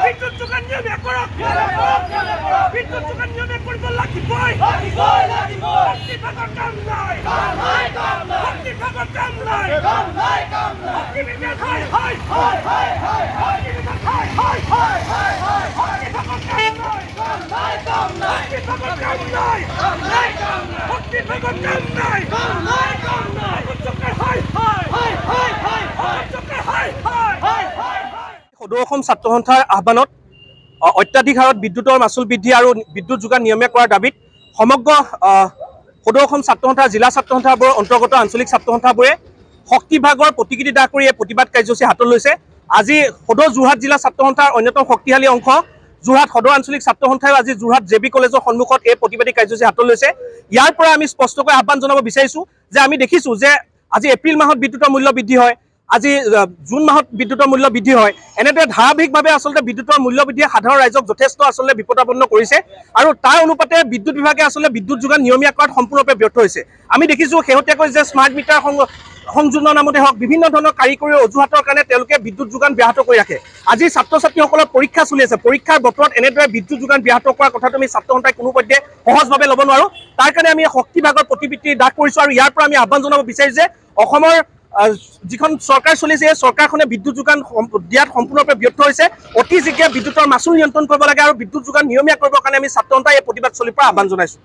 বিদ্যুৎ যোগান নিয়মীয়া কৰক বিদ্যুৎ যোগান নিয়মীয়া কৰিব লাগিবই শক্তি বিভাগৰ কাম নাই শক্তি বিভাগৰ কাম নাই শক্তি বিভাগ হয় শক্তি বিভাগ হয় শক্তি বিভাগৰ কাম নাই শক্তি বিভাগৰ কাম নাই শক্তি বিভাগৰ কাম নাই সদৌ অসম ছাত্ৰ সন্থাৰ আহ্বানত অত্যাধিক হাৰত বিদ্যুতৰ মাচুল বৃদ্ধি আৰু বিদ্যুৎ যোগান নিয়মীয়া কৰাৰ দাবীত সমগ্ৰ সদৌ অসম ছাত্ৰ সন্থা জিলা ছাত্ৰ সন্থাবোৰৰ অন্তৰ্গত আঞ্চলিক ছাত্ৰ সন্থাবোৰে শক্তি বিভাগৰ প্ৰতিকৃতি দাহ কৰি এই প্ৰতিবাদ কাৰ্যসূচী হাতত লৈছে। আজি সদৌ যোৰহাট জিলা ছাত্ৰ সন্থাৰ অন্যতম শক্তিশালী অংশ যোৰহাট সদৌ আঞ্চলিক ছাত্ৰ সন্থাই আজি যোৰহাট জেবি কলেজৰ সন্মুখত এই প্ৰতিবাদী কাৰ্যসূচী হাতত লৈছে। ইয়াৰ পৰা আমি স্পষ্টকৈ আহ্বান জনাব বিচাৰিছোঁ যে আমি দেখিছোঁ যে আজি এপ্ৰিল মাহত বিদ্যুতৰ মূল্য বৃদ্ধি হয়, আজি জুন মাহত বিদ্যুতৰ মূল্য বৃদ্ধি হয়। এনেদৰে ধাৰাবাহিকভাৱে আচলতে বিদ্যুতৰ মূল্য বৃদ্ধিয়ে সাধাৰণ ৰাইজক যথেষ্ট আচলতে বিপদাপন্ন কৰিছে আৰু তাৰ অনুপাতে বিদ্যুৎ বিভাগে আচলতে বিদ্যুৎ যোগান নিয়মীয়া কৰাত সম্পূৰ্ণৰূপে ব্যৰ্থ হৈছে। আমি দেখিছোঁ শেহতীয়াকৈ যে স্মাৰ্ট মিটাৰ সংযোজনৰ নামতে হওক বিভিন্ন ধৰণৰ কাৰিকৰী অজুহাতৰ কাৰণে তেওঁলোকে বিদ্যুৎ যোগান ব্যাহত কৰি ৰাখে। আজি ছাত্ৰ ছাত্ৰীসকলৰ পৰীক্ষা চলি আছে, পৰীক্ষাৰ বতৰত এনেদৰে বিদ্যুৎ যোগান ব্যাহত কৰাৰ কথাটো আমি ছাত্ৰ সন্থাই কোনো পধ্যে সহজভাৱে ল'ব নোৱাৰোঁ। তাৰ কাৰণে আমি শক্তি বিভাগৰ প্ৰতিবৃত্তি দাহ কৰিছোঁ আৰু ইয়াৰ পৰা আমি আহ্বান জনাব বিচাৰিছোঁ যে অসমৰ যিখন চৰকাৰ চলিছে এই চৰকাৰখনে বিদ্যুৎ যোগান দিয়াত সম্পূৰ্ণৰূপে ব্যৰ্থ হৈছে। অতি শীঘ্ৰে বিদ্যুতৰ মাচুল নিয়ন্ত্ৰণ কৰিব লাগে আৰু বিদ্যুৎ যোগান নিয়মীয়া কৰিবৰ কাৰণে আমি ছাত্ৰ সন্থাই এই প্ৰতিবাদ চলিৰ পৰা আহ্বান জনাইছোঁ।